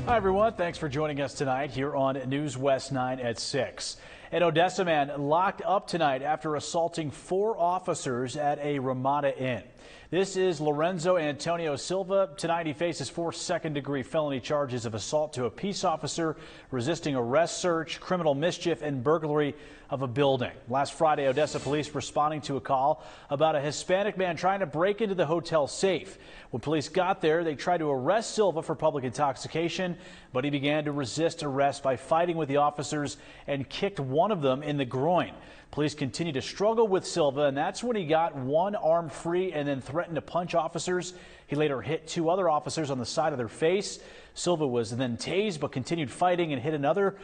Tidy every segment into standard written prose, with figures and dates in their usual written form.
Hi, everyone. Thanks for joining us tonight here on News West 9 at 6. An Odessa man locked up tonight after assaulting 4 officers at a Ramada Inn. This is Lorenzo Antonio Silva. Tonight he faces 4 second-degree felony charges of assault to a peace officer, resisting arrest search, criminal mischief, and burglary of a building. Last Friday, Odessa police responding to a call about a Hispanic man trying to break into the hotel safe. When police got there, they tried to arrest Silva for public intoxication, but he began to resist arrest by fighting with the officers and kicked one of them in the groin. Police continued to struggle with Silva, and that's when he got one arm free and then threatened to punch officers. He later hit 2 other officers on the side of their face. Silva was then tased but continued fighting and hit another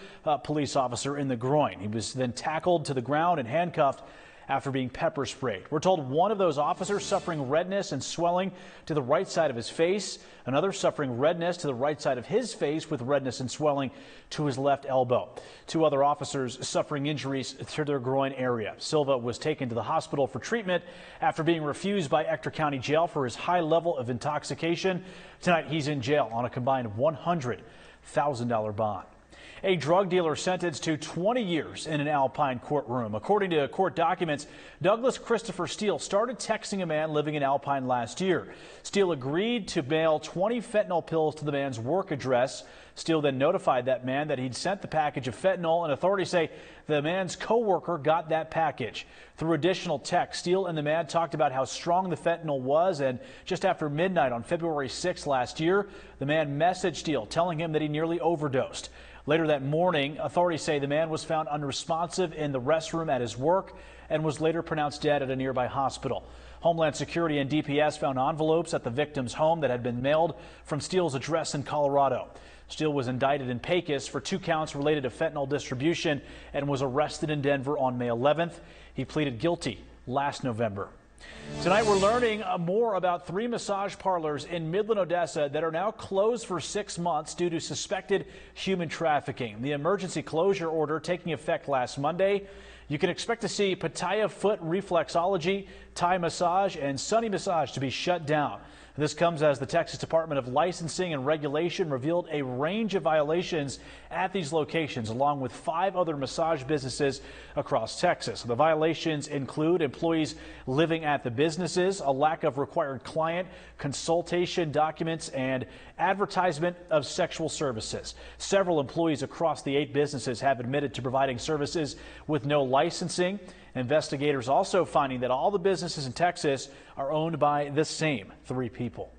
police officer in the groin. He was then tackled to the ground and handcuffed after being pepper sprayed. We're told one of those officers suffering redness and swelling to the right side of his face, another suffering redness to the right side of his face with redness and swelling to his left elbow. 2 other officers suffering injuries to their groin area. Silva was taken to the hospital for treatment after being refused by Ector County Jail for his high level of intoxication. Tonight he's in jail on a combined $100,000 bond. A drug dealer sentenced to 20 years in an Alpine courtroom. According to court documents, Douglas Christopher Steele started texting a man living in Alpine last year. Steele agreed to mail 20 fentanyl pills to the man's work address. Steele then notified that man that he'd sent the package of fentanyl, and authorities say the man's co-worker got that package. Through additional text, Steele and the man talked about how strong the fentanyl was, and just after midnight on February 6 last year, the man messaged Steele telling him that he nearly overdosed. Later that morning, authorities say the man was found unresponsive in the restroom at his work and was later pronounced dead at a nearby hospital. Homeland Security and DPS found envelopes at the victim's home that had been mailed from Steele's address in Colorado. Steele was indicted in Pecos for 2 counts related to fentanyl distribution and was arrested in Denver on May 11th. He pleaded guilty last November. Tonight we're learning more about 3 massage parlors in Midland, Odessa that are now closed for 6 months due to suspected human trafficking. The emergency closure order taking effect last Monday. You can expect to see Pattaya Foot Reflexology, Thai Massage, and Sunny Massage to be shut down. This comes as the Texas Department of Licensing and Regulation revealed a range of violations at these locations, along with 5 other massage businesses across Texas. The violations include employees living at the businesses, a lack of required client consultation documents, and advertisement of sexual services. Several employees across the 8 businesses have admitted to providing services with no licensing. Investigators also finding that all the businesses in Texas are owned by the same 3 people.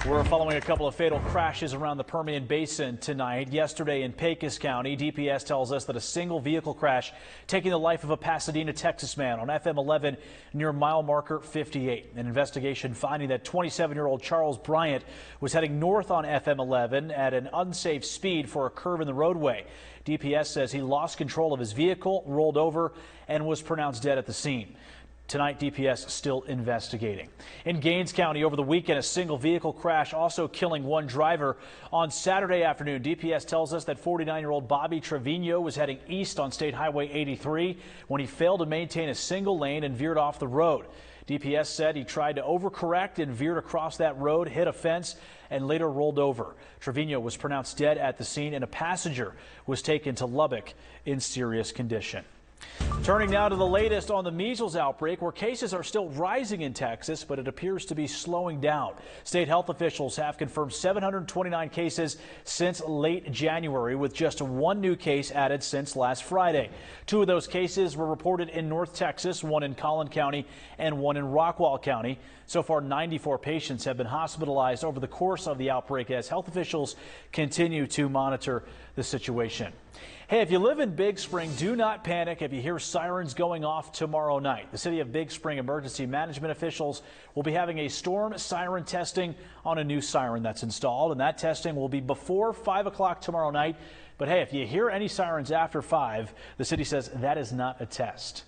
We're following a couple of fatal crashes around the Permian Basin tonight. Yesterday in Pecos County, DPS tells us that a single vehicle crash taking the life of a Pasadena, Texas man on FM 11 near mile marker 58. An investigation finding that 27-year-old Charles Bryant was heading north on FM 11 at an unsafe speed for a curve in the roadway. DPS says he lost control of his vehicle, rolled over, and was pronounced dead at the scene. Tonight, DPS still investigating. In Gaines County over the weekend, a single vehicle crash also killing 1 driver. On Saturday afternoon, DPS tells us that 49-year-old Bobby Trevino was heading east on State Highway 83 when he failed to maintain a single lane and veered off the road. DPS said he tried to overcorrect and veered across that road, hit a fence, and later rolled over. Trevino was pronounced dead at the scene, and a passenger was taken to Lubbock in serious condition. Turning now to the latest on the measles outbreak, where cases are still rising in Texas, but it appears to be slowing down. State health officials have confirmed 729 cases since late January, with just 1 new case added since last Friday. 2 of those cases were reported in North Texas, 1 in Collin County and 1 in Rockwall County. So far, 94 patients have been hospitalized over the course of the outbreak as health officials continue to monitor the situation. Hey, if you live in Big Spring, do not panic if you hear sirens going off tomorrow night. The City of Big Spring emergency management officials will be having a storm siren testing on a new siren that's installed, and that testing will be before 5 o'clock tomorrow night. But hey, if you hear any sirens after 5, the city says that is not a test.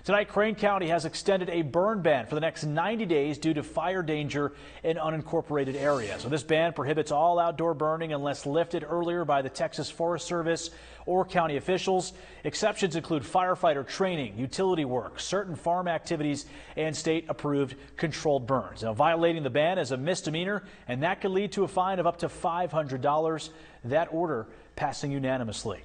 Tonight, Crane County has extended a burn ban for the next 90 days due to fire danger in unincorporated areas. So this ban prohibits all outdoor burning unless lifted earlier by the Texas Forest Service or county officials. Exceptions include firefighter training, utility work, certain farm activities, and state-approved controlled burns. Now, violating the ban is a misdemeanor, and that could lead to a fine of up to $500. That order passing unanimously.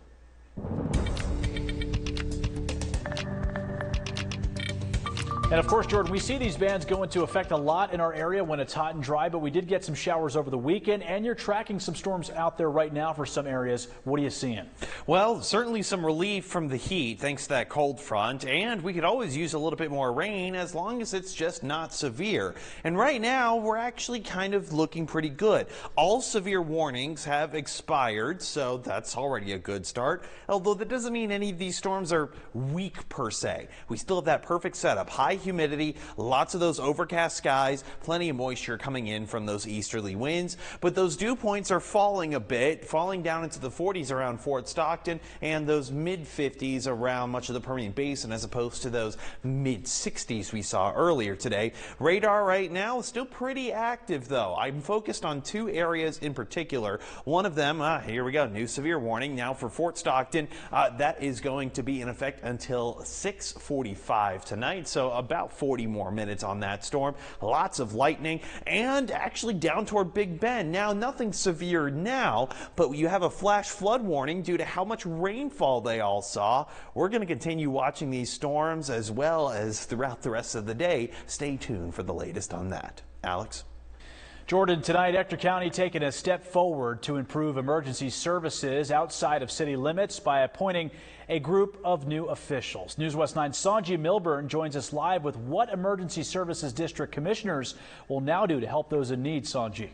And of course, Jordan, we see these bans go into effect a lot in our area when it's hot and dry, but we did get some showers over the weekend, and you're tracking some storms out there right now for some areas. What are you seeing? Well, certainly some relief from the heat thanks to that cold front, and we could always use a little bit more rain as long as it's just not severe. And right now, we're actually kind of looking pretty good. All severe warnings have expired, so that's already a good start, although that doesn't mean any of these storms are weak per se. We still have that perfect setup. High humidity, lots of those overcast skies, plenty of moisture coming in from those easterly winds, but those dew points are falling a bit, falling down into the 40s around Fort Stockton and those mid 50s around much of the Permian Basin, as opposed to those mid 60s we saw earlier today. Radar right now is still pretty active though. I'm focused on two areas in particular. One of them, here we go, new severe warning now for Fort Stockton. That is going to be in effect until 6:45 tonight, so about 40 more minutes on that storm. Lots of lightning and actually down toward Big Bend. Now, nothing severe now, but you have a flash flood warning due to how much rainfall they all saw. We're going to continue watching these storms as well as throughout the rest of the day. Stay tuned for the latest on that. Alex? Jordan, tonight, Ector County taking a step forward to improve emergency services outside of city limits by appointing a group of new officials. News West 9's Sanji Milburn joins us live with what emergency services district commissioners will now do to help those in need. Sanji.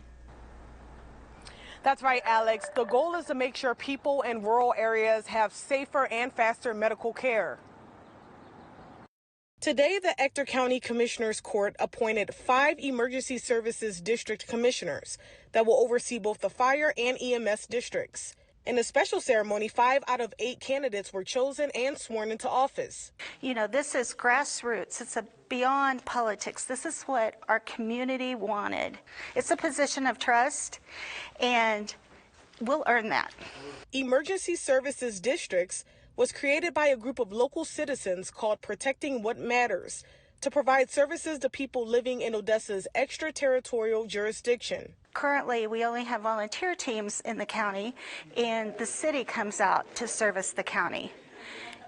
That's right, Alex. The goal is to make sure people in rural areas have safer and faster medical care. Today, the Ector County Commissioners Court appointed 5 emergency services district commissioners that will oversee both the fire and EMS districts. In a special ceremony, 5 out of 8 candidates were chosen and sworn into office. You know, this is grassroots. It's beyond politics. This is what our community wanted. It's a position of trust, and we'll earn that. Emergency services districts was created by a group of local citizens called Protecting What Matters to provide services to people living in Odessa's extraterritorial jurisdiction. Currently, we only have volunteer teams in the county, and the city comes out to service the county.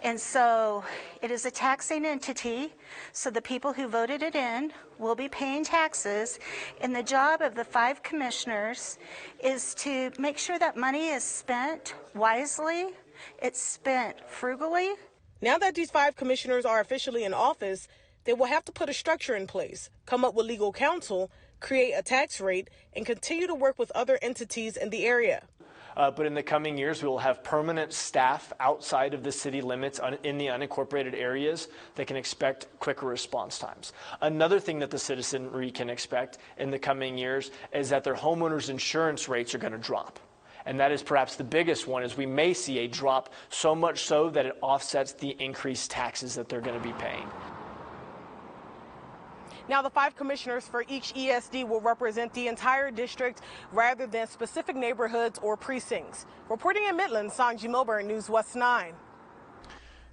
And so it is a taxing entity, so the people who voted it in will be paying taxes, and the job of the 5 commissioners is to make sure that money is spent wisely, it's spent frugally. Now that these 5 commissioners are officially in office, they will have to put a structure in place, come up with legal counsel, create a tax rate, and continue to work with other entities in the area. But in the coming years, we will have permanent staff outside of the city limits in the unincorporated areas that can expect quicker response times. Another thing that the citizenry can expect in the coming years is that their homeowners' insurance rates are going to drop. And that is perhaps the biggest one, is we may see a drop, so much so that it offsets the increased taxes that they're going to be paying. Now, the 5 commissioners for each ESD will represent the entire district rather than specific neighborhoods or precincts. Reporting in Midland, Sanji Milburn, News West 9.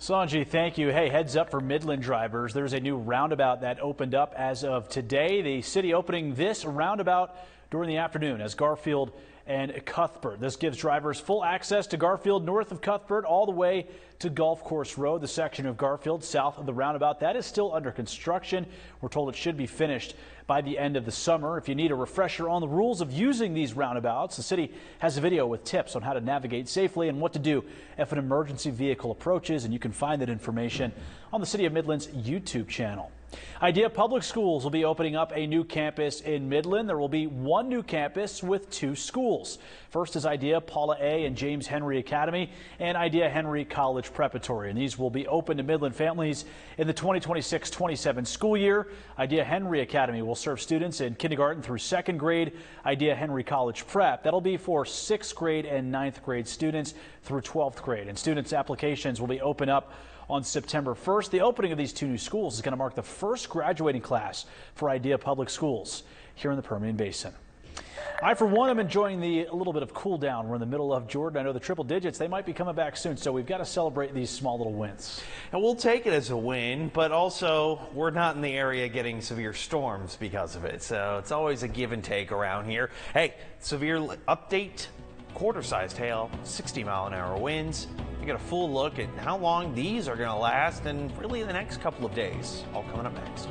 Sanji, thank you. Hey, heads up for Midland drivers. There's a new roundabout that opened up as of today. The city opening this roundabout during the afternoon as Garfield and Cuthbert. This gives drivers full access to Garfield north of Cuthbert all the way to Golf Course Road. The section of Garfield south of the roundabout that is still under construction. We're told it should be finished by the end of the summer. If you need a refresher on the rules of using these roundabouts, the city has a video with tips on how to navigate safely and what to do if an emergency vehicle approaches, and you can find that information on the City of Midland's YouTube channel. Idea Public Schools will be opening up a new campus in Midland. There will be 1 new campus with 2 schools. First is Idea Paula A. and James Henry Academy and Idea Henry College Preparatory. And these will be open to Midland families in the 2026-27 school year. Idea Henry Academy will serve students in kindergarten through 2nd grade. Idea Henry College Prep, that'll be for 6th grade and 9th grade students through 12th grade. And students' applications will be open up on September 1st. The opening of these 2 new schools is going to mark the first graduating class for Idea Public Schools here in the Permian Basin. I, for one, am enjoying a little bit of cool down. We're in the middle of Jordan. I know the triple digits, they might be coming back soon, so we've got to celebrate these small little wins. And we'll take it as a win, but also we're not in the area getting severe storms because of it. So it's always a give and take around here. Hey, severe update, quarter-sized hail, 60-mile-an-hour winds. You get a full look at how long these are going to last and really the next couple of days. All coming up next.